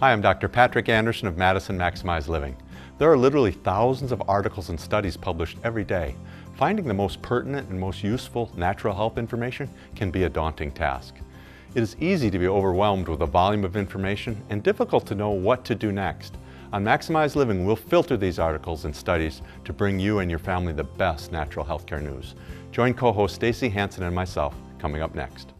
Hi, I'm Dr. Patrick Andersen of Madison Maximize Living. There are literally thousands of articles and studies published every day. Finding the most pertinent and most useful natural health information can be a daunting task. It is easy to be overwhelmed with a volume of information and difficult to know what to do next. On Maximize Living, we'll filter these articles and studies to bring you and your family the best natural healthcare news. Join co-host Stacy Hansen and myself coming up next.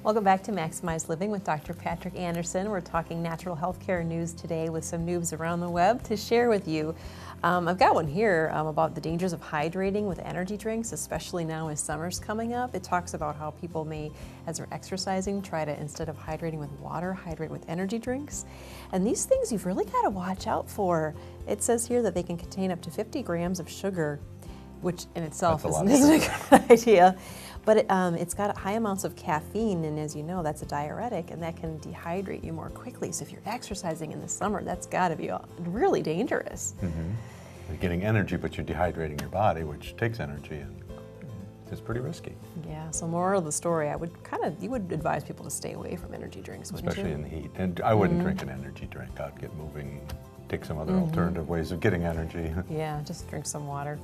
Welcome back to Maximize Living with Dr. Patrick Andersen. We're talking natural healthcare news today with some news around the web to share with you. I've got one here about the dangers of hydrating with energy drinks, especially now as summer's coming up. It talks about how people may, as they're exercising, try to, instead of hydrating with water, hydrate with energy drinks. And these things you've really got to watch out for. It says here that they can contain up to 50 grams of sugar, which in itself isn't a good idea. But it's got high amounts of caffeine, and as you know, that's a diuretic, and that can dehydrate you more quickly. So if you're exercising in the summer, that's got to be really dangerous. Mm-hmm. You're getting energy, but you're dehydrating your body, which takes energy, and it's pretty risky. Yeah, so moral of the story, you would advise people to stay away from energy drinks, wouldn't Especially you? in the heat. And I wouldn't drink an energy drink. I'd get moving, take some other alternative ways of getting energy. Yeah, just drink some water.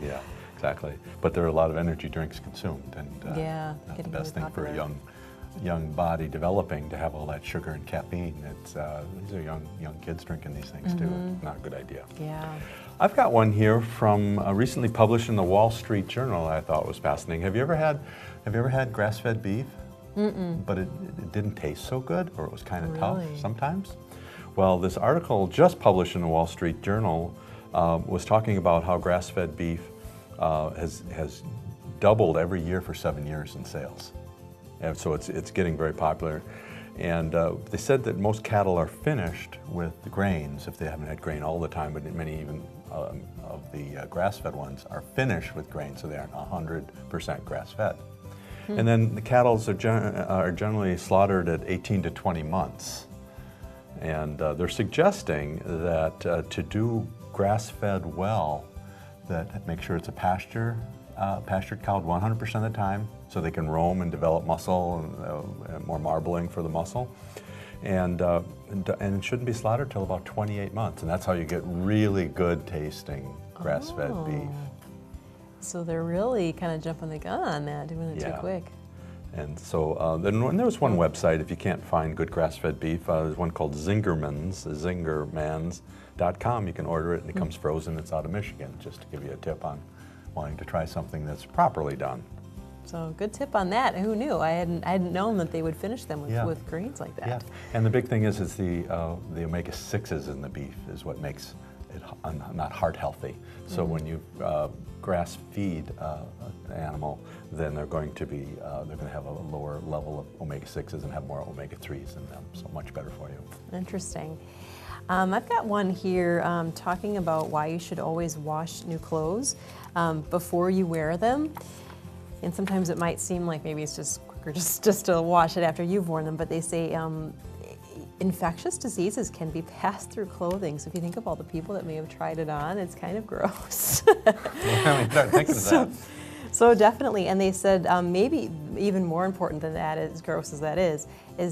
Yeah. Exactly, but there are a lot of energy drinks consumed, and not the best thing for a young body developing to have all that sugar and caffeine. It's these are young kids drinking these things too. Not a good idea. Yeah. I've got one here from recently published in the Wall Street Journal. I thought was fascinating. Have you ever had grass-fed beef? But it didn't taste so good, or it was kind of tough sometimes. Well, this article just published in the Wall Street Journal was talking about how grass-fed beef has doubled every year for 7 years in sales. And so it's getting very popular. And they said that most cattle are finished with the grains, if they haven't had grain all the time, but many even of the grass-fed ones are finished with grain, so they aren't 100% grass-fed. And then the cattle are generally slaughtered at 18 to 20 months. And they're suggesting that to do grass-fed well, that make sure it's a pastured cow 100% of the time, so they can roam and develop muscle and more marbling for the muscle, and it shouldn't be slaughtered till about 28 months, and that's how you get really good tasting grass-fed beef. So they're really kind of jumping the gun on that, doing it too quick. And so then there was one website, if you can't find good grass-fed beef, there's one called Zingermans.com. You can order it, and it comes frozen. It's out of Michigan, just to give you a tip on wanting to try something that's properly done. So good tip on that. Who knew? I hadn't known that they would finish them with grains like that. Yeah, and the big thing is the omega-6s in the beef is what makes it not heart healthy. So when you grass feed an animal, then they're going to have a lower level of omega-6s and have more omega-3s in them. So much better for you. Interesting. I've got one here talking about why you should always wash new clothes before you wear them. And sometimes it might seem like maybe it's just quicker just to wash it after you've worn them, but they say infectious diseases can be passed through clothing. So if you think of all the people that may have tried it on, it's kind of gross. Yeah, start thinking of that. So definitely, and they said maybe even more important than that, as gross as that is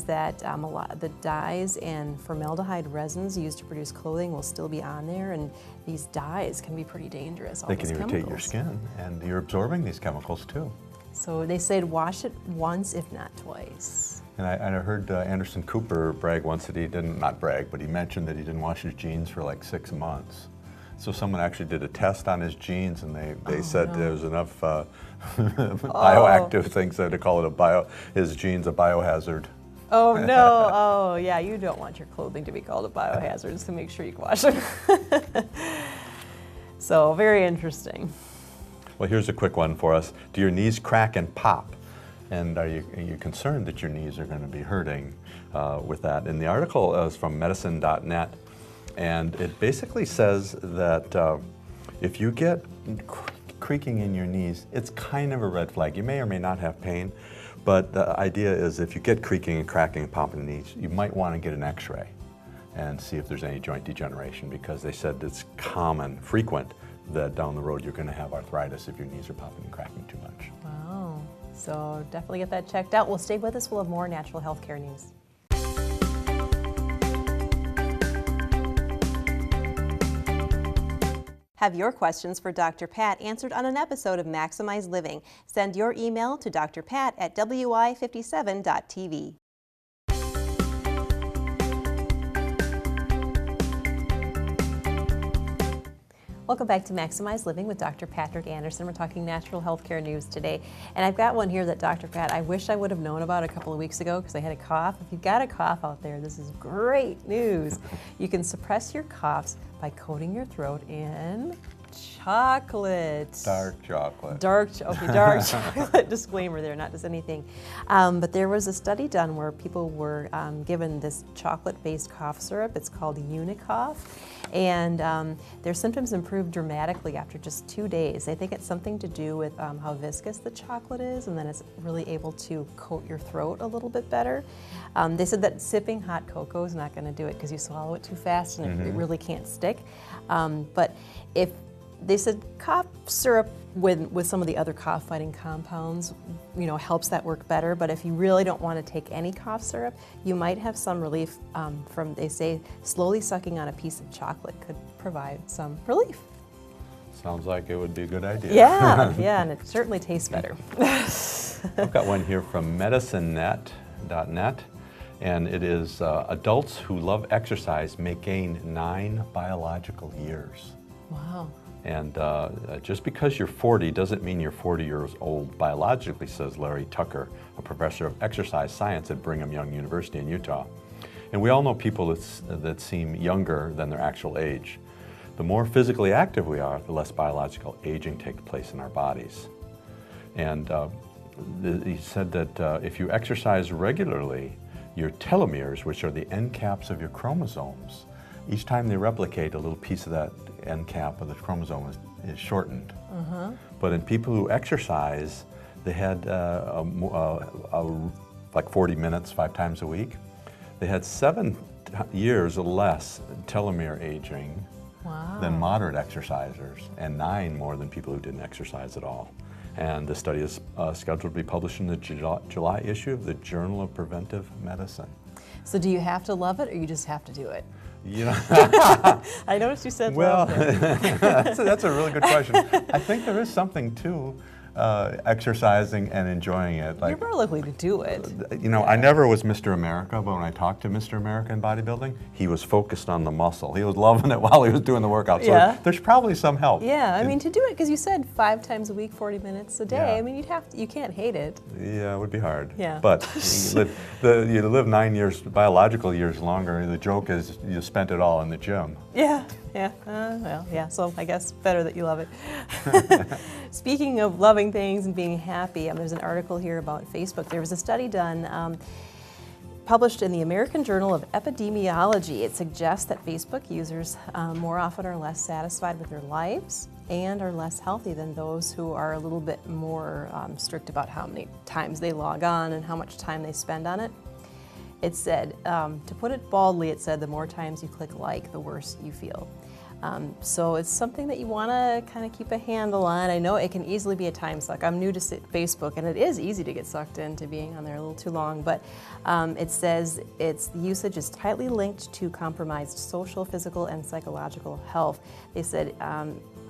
that a lot of the dyes and formaldehyde resins used to produce clothing will still be on there, and these dyes can be pretty dangerous. They can irritate your skin, and you're absorbing these chemicals too. So they said wash it once, if not twice. And I heard Anderson Cooper brag once that he didn't, not brag, but he mentioned that he didn't wash his jeans for like 6 months. So someone actually did a test on his jeans, and they said there was enough bioactive things there to call it his jeans a biohazard. Oh no, oh yeah, you don't want your clothing to be called a biohazard, so make sure you wash it. So very interesting. Well, here's a quick one for us. Do your knees crack and pop? And are you concerned that your knees are going to be hurting? with that. And the article is from medicine.net, and it basically says that if you get creaking in your knees, it's kind of a red flag. You may or may not have pain, but the idea is if you get creaking and cracking and popping in the knees, you might want to get an x-ray and see if there's any joint degeneration, because they said it's common, frequent, that down the road you're going to have arthritis if your knees are popping and cracking too much. Wow. So definitely get that checked out. Well, stay with us. We'll have more natural health care news. Have your questions for Dr. Pat answered on an episode of Maximize Living. Send your email to drpat@wi57.tv. Welcome back to Maximize Living with Dr. Patrick Andersen. We're talking natural health care news today. And I've got one here that Dr. Pat, I wish I would have known about a couple of weeks ago because I had a cough. If you've got a cough out there, this is great news. You can suppress your coughs by coating your throat in chocolate. Dark chocolate. Dark chocolate. Disclaimer there, not just anything. But there was a study done where people were given this chocolate-based cough syrup. It's called Unicough. And their symptoms improved dramatically after just 2 days. They think it's something to do with how viscous the chocolate is, and then it's really able to coat your throat a little bit better. They said that sipping hot cocoa is not going to do it because you swallow it too fast and it really can't stick. But if they said cough syrup with some of the other cough fighting compounds, helps that work better. But if you really don't want to take any cough syrup, you might have some relief from, they say, slowly sucking on a piece of chocolate could provide some relief. Sounds like it would be a good idea. Yeah, and it certainly tastes better. I've got one here from medicinenet.net, and it is adults who love exercise may gain 9 biological years. Wow. And just because you're 40 doesn't mean you're 40 years old biologically, says Larry Tucker, a professor of exercise science at Brigham Young University in Utah. And we all know people that seem younger than their actual age. The more physically active we are, the less biological aging takes place in our bodies. And he said that if you exercise regularly, your telomeres, which are the end caps of your chromosomes, each time they replicate, a little piece of that end cap of the chromosome is shortened. But in people who exercise, they had like 40 minutes 5 times a week. They had 7 years less telomere aging than moderate exercisers, and 9 more than people who didn't exercise at all. And this study is scheduled to be published in the July issue of the Journal of Preventive Medicine. So do you have to love it, or you just have to do it? I noticed you said well, love. that's a really good question. I think there is something to exercising and enjoying it. You're more likely to do it. I never was Mr. America, but when I talked to Mr. America in bodybuilding, he was focused on the muscle. He was loving it while he was doing the workout. So there's probably some help. Yeah, I mean, to do it, because you said 5 times a week, 40 minutes a day. Yeah. I mean, you can't hate it. Yeah, it would be hard. Yeah. But you live 9 years, biological years longer. The joke is you spent it all in the gym. Yeah. So I guess better that you love it. Speaking of loving things and being happy, there's an article here about Facebook. There was a study done, published in the American Journal of Epidemiology. It suggests that Facebook users more often are less satisfied with their lives and are less healthy than those who are a little bit more strict about how many times they log on and how much time they spend on it. It said, to put it baldly, it said the more times you click like, the worse you feel. So it's something that you want to kind of keep a handle on. I know it can easily be a time suck. I'm new to Facebook, and it is easy to get sucked into being on there a little too long, but it says the usage is tightly linked to compromised social, physical, and psychological health. They said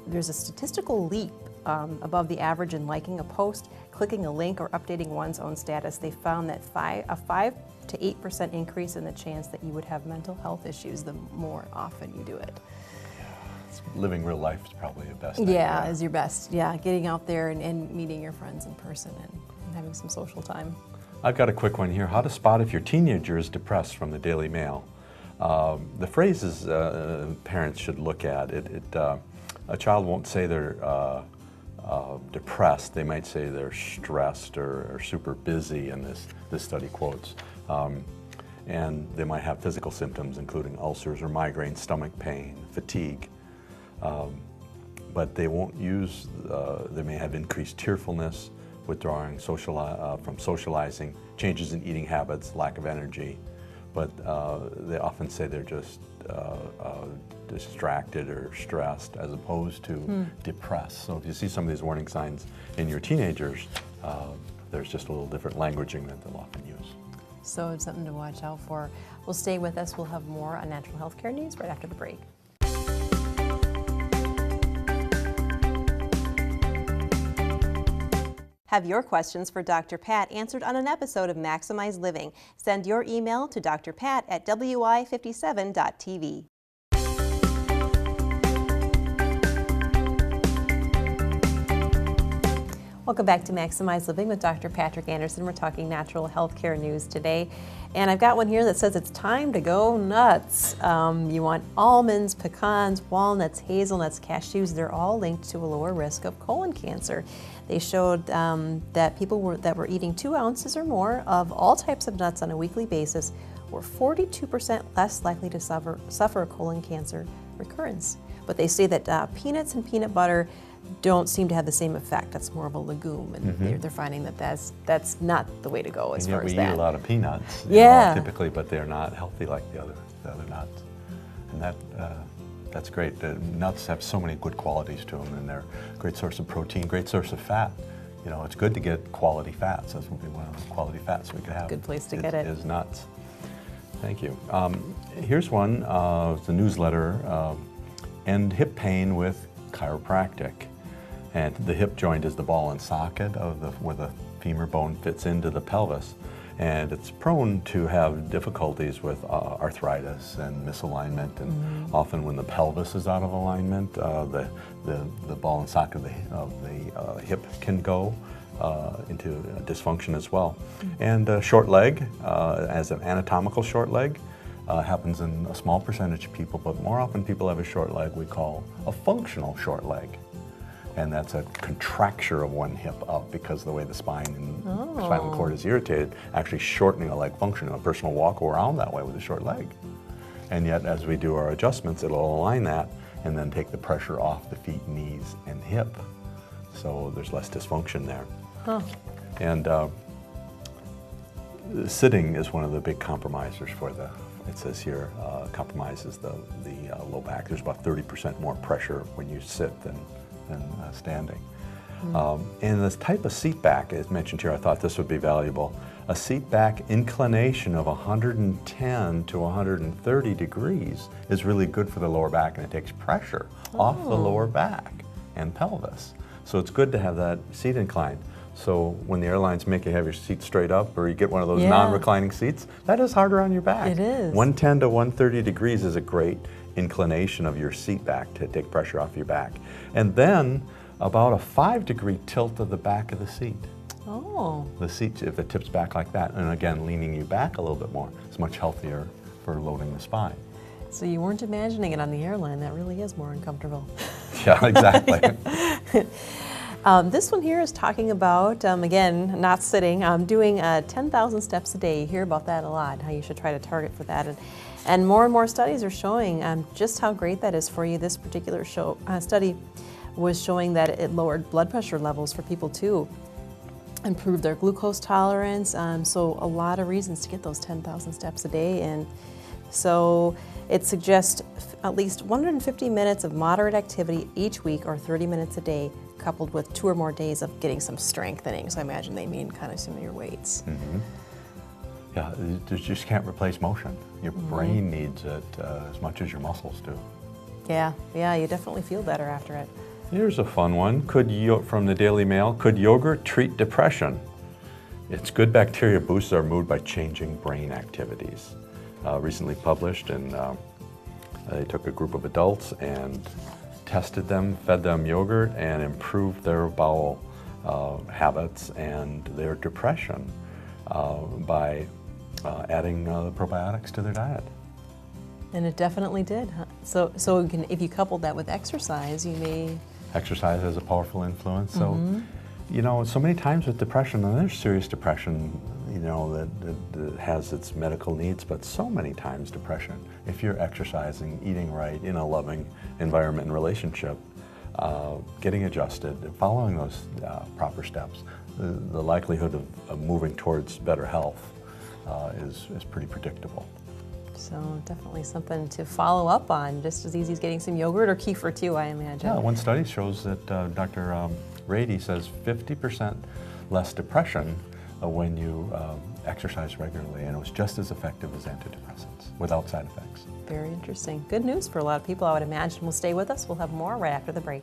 there's a statistical leap above the average in liking a post, clicking a link, or updating one's own status. They found that a 5 to 8% increase in the chance that you would have mental health issues the more often you do it. Living real life is probably the best. Yeah, is your best. Yeah, getting out there and meeting your friends in person and having some social time. I've got a quick one here. How to spot if your teenager is depressed, from the Daily Mail. The phrases parents should look at. A child won't say they're depressed. They might say they're stressed or super busy, and this study quotes. and they might have physical symptoms, including ulcers or migraine, stomach pain, fatigue. But they won't use, they may have increased tearfulness, withdrawing from socializing, changes in eating habits, lack of energy. But they often say they're just distracted or stressed as opposed to depressed. So if you see some of these warning signs in your teenagers, there's just a little different languaging that they'll often use. So it's something to watch out for. Well, stay with us. We'll have more on natural health care news right after the break. Have your questions for Dr. Pat answered on an episode of Maximize Living. Send your email to drpat@wi57.tv. Welcome back to Maximize Living with Dr. Patrick Andersen. We're talking natural health care news today. And I've got one here that says it's time to go nuts. You want almonds, pecans, walnuts, hazelnuts, cashews. They're all linked to a lower risk of colon cancer. They showed that people that were eating 2 ounces or more of all types of nuts on a weekly basis were 42% less likely to suffer a colon cancer recurrence. But they say that peanuts and peanut butter don't seem to have the same effect. That's more of a legume, and they're finding that that's not the way to go as far as that. We eat a lot of peanuts, typically, but they're not healthy like the other nuts, and that's great. The nuts have so many good qualities to them, and they're a great source of protein, great source of fat. You know, it's good to get quality fats. That's what we want. Quality fats we could have. Good place to get it. Is nuts. Thank you. Here's one. It's a newsletter. End hip pain with chiropractic. And the hip joint is the ball and socket of where the femur bone fits into the pelvis. And it's prone to have difficulties with arthritis and misalignment. And often when the pelvis is out of alignment, the ball and socket of the hip can go into dysfunction as well. And short leg, as an anatomical short leg, happens in a small percentage of people, but more often people have a short leg we call a functional short leg. And that's a contracture of one hip up because of the way the spine and spinal cord is irritated, actually shortening a leg function. A person will walk around that way with a short leg. And yet, as we do our adjustments, it'll align that and then take the pressure off the feet, knees, and hip. So there's less dysfunction there. And sitting is one of the big compromisers for it says here, compromises the low back. There's about 30% more pressure when you sit than standing. And this type of seat back is mentioned here. I thought this would be valuable. A seat back inclination of 110 to 130 degrees is really good for the lower back, and it takes pressure off the lower back and pelvis. So it's good to have that seat inclined. So when the airlines make you have your seat straight up, or you get one of those non-reclining seats, that is harder on your back. It is. 110 to 130 degrees is a great inclination of your seat back to take pressure off your back. And then about a 5-degree tilt of the back of the seat. The seat, if it tips back like that, and again, leaning you back a little bit more, it's much healthier for loading the spine. So you weren't imagining it on the airline. That really is more uncomfortable. Yeah, exactly. This one here is talking about, again, not sitting, doing 10,000 steps a day. You hear about that a lot, how you should try to target for that. And more studies are showing just how great that is for you. This particular study was showing that it lowered blood pressure levels for people too, improved their glucose tolerance. So a lot of reasons to get those 10,000 steps a day. And so it suggests at least 150 minutes of moderate activity each week, or 30 minutes a day, coupled with 2 or more days of getting some strengthening. So I imagine they mean kind of some of your weights. Yeah, you just can't replace motion. Your brain needs it as much as your muscles do. Yeah, you definitely feel better after it. Here's a fun one. From the Daily Mail, could yogurt treat depression? Its good bacteria boosts our mood by changing brain activities. Recently published, and they took a group of adults and tested them, fed them yogurt, and improved their bowel habits and their depression by adding probiotics to their diet. And it definitely did. Huh? So if you couple that with exercise, you may... Exercise has a powerful influence. So you know, so many times with depression, and there's serious depression, you know, that has its medical needs, but so many times depression, if you're exercising, eating right, in a loving environment and relationship, getting adjusted, and following those proper steps, the likelihood of moving towards better health is pretty predictable. So definitely something to follow up on, just as easy as getting some yogurt or kefir too, I imagine. Yeah, one study shows that Dr. Rady says 50% less depression when you exercise regularly, and it was just as effective as antidepressants without side effects. Very interesting. Good news for a lot of people, I would imagine. Will stay with us. We'll have more right after the break.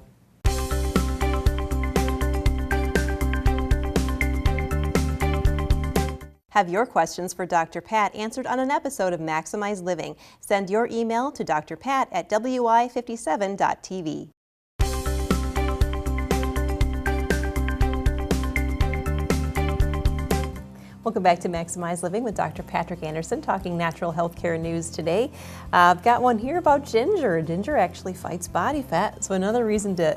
Have your questions for Dr. Pat answered on an episode of Maximize Living. Send your email to drpat@wi57.tv. Welcome back to Maximize Living with Dr. Patrick Andersen, talking natural health care news today. I've got one here about ginger. Ginger actually fights body fat, so another reason to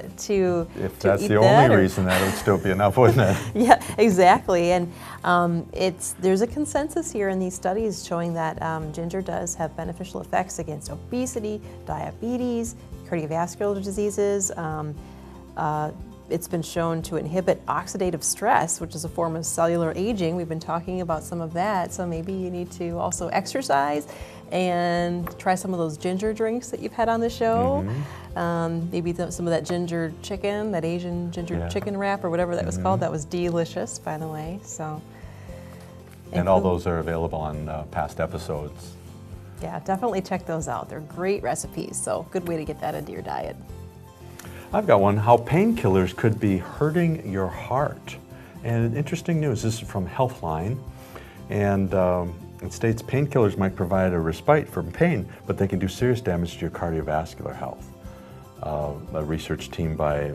If that's eat the that, only reason, that would still be enough, wouldn't it? Yeah, exactly. And there's a consensus here in these studies showing that ginger does have beneficial effects against obesity, diabetes, cardiovascular diseases. It's been shown to inhibit oxidative stress, which is a form of cellular aging. We've been talking about some of that, so maybe you need to also exercise and try some of those ginger drinks that you've had on the show. Maybe some of that ginger chicken, that Asian ginger chicken wrap or whatever that was called. That was delicious, by the way. So, and all those are available on past episodes. Yeah, definitely check those out. They're great recipes, so good way to get that into your diet. I've got one, how painkillers could be hurting your heart. And interesting news, this is from Healthline, and it states painkillers might provide a respite from pain, but they can do serious damage to your cardiovascular health. A research team by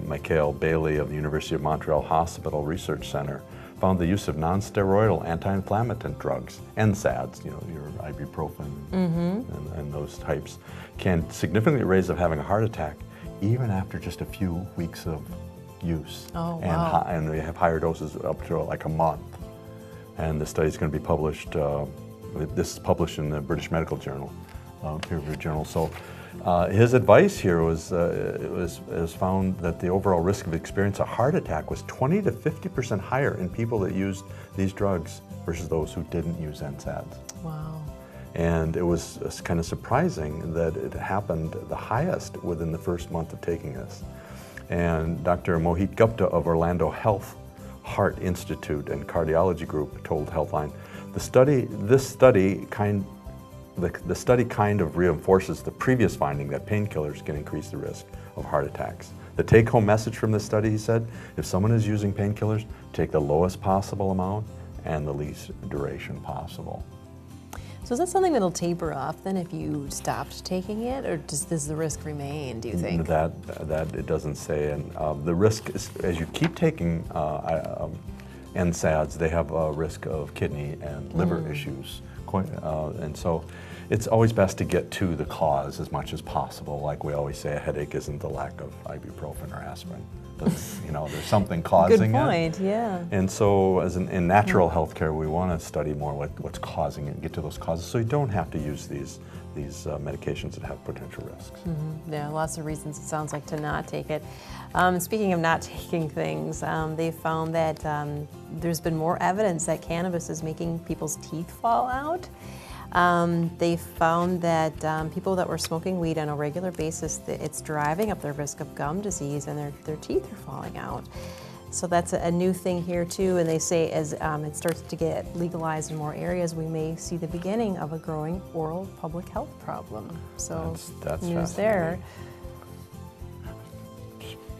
Michael Bailey of the University of Montreal Hospital Research Center found the use of non-steroidal anti-inflammatory drugs, NSAIDs, you know, your ibuprofen and those types, can significantly raise of having a heart attack even after just a few weeks of use. Oh, wow. And they have higher doses up to like a month. And the study is going to be published, this is published in the British Medical Journal, peer-reviewed journal. So his advice here was, it was found that the overall risk of experiencing a heart attack was 20 to 50% higher in people that used these drugs versus those who didn't use NSAIDs. Wow. And it was kind of surprising that it happened the highest within the first month of taking this. And Dr. Mohit Gupta of Orlando Health Heart Institute and Cardiology Group told Healthline, the study kind of reinforces the previous finding that painkillers can increase the risk of heart attacks. The take-home message from this study, he said, if someone is using painkillers, take the lowest possible amount and the least duration possible. So is that something that'll taper off then if you stopped taking it, or does the risk remain, do you think? That it doesn't say, and the risk is, as you keep taking NSAIDs, they have a risk of kidney and liver issues, and so it's always best to get to the cause as much as possible. Like we always say, a headache isn't the lack of ibuprofen or aspirin. You know, there's something causing Good point, it. yeah. And so in natural health care, we want to study more what's causing it and get to those causes so you don't have to use these medications that have potential risks. Yeah, lots of reasons it sounds like to not take it. Speaking of not taking things, they found that there's been more evidence that cannabis is making people's teeth fall out. They found that people that were smoking weed on a regular basis, it's driving up their risk of gum disease and their teeth are falling out. So that's a new thing here too, and they say as it starts to get legalized in more areas, we may see the beginning of a growing oral public health problem. So that's news there.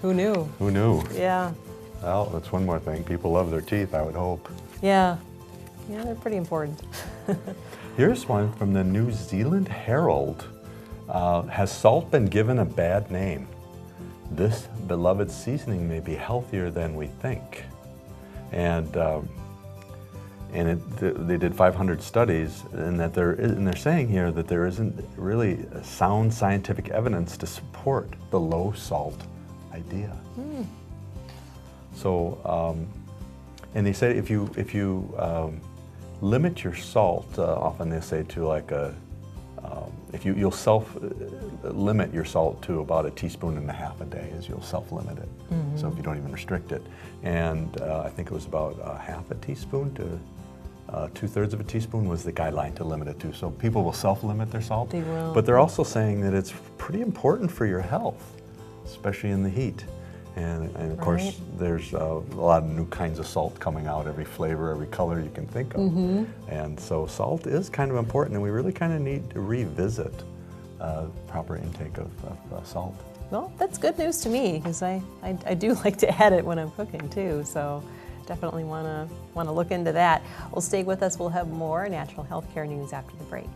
Who knew? Who knew? Yeah. Well, that's one more thing. People love their teeth, I would hope. Yeah. Yeah, they're pretty important. Here's one from the New Zealand Herald. Has salt been given a bad name? This beloved seasoning may be healthier than we think. And they did 500 studies, and they're saying here that there isn't really sound scientific evidence to support the low salt idea. So, and they say if you limit your salt, often they say to like you'll self-limit your salt to about 1.5 teaspoons a day, is you'll self-limit it. So if you don't even restrict it. And I think it was about 1/2 teaspoon to 2/3 of a teaspoon was the guideline to limit it to. So people will self-limit their salt. They will. But they're also saying that it's pretty important for your health, especially in the heat. And of course, there's a lot of new kinds of salt coming out, every flavor, every color you can think of. And so salt is kind of important, and we really kind of need to revisit proper intake of salt. Well, that's good news to me, because I do like to add it when I'm cooking too, so definitely want to look into that. Well, stay with us. We'll have more natural healthcare news after the break.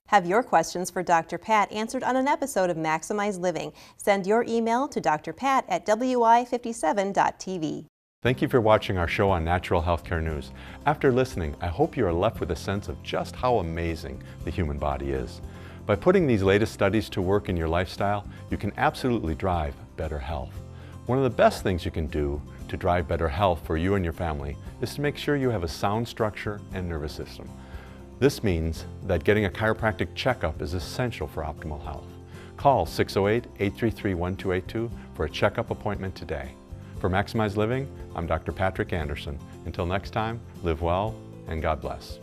Have your questions for Dr. Pat answered on an episode of Maximize Living. Send your email to drpat@wi57.tv. Thank you for watching our show on Natural Healthcare News. After listening, I hope you are left with a sense of just how amazing the human body is. By putting these latest studies to work in your lifestyle, you can absolutely drive better health. One of the best things you can do to drive better health for you and your family is to make sure you have a sound structure and nervous system. This means that getting a chiropractic checkup is essential for optimal health. Call 608-833-1282 for a checkup appointment today. For Maximize Living, I'm Dr. Patrick Andersen. Until next time, live well and God bless.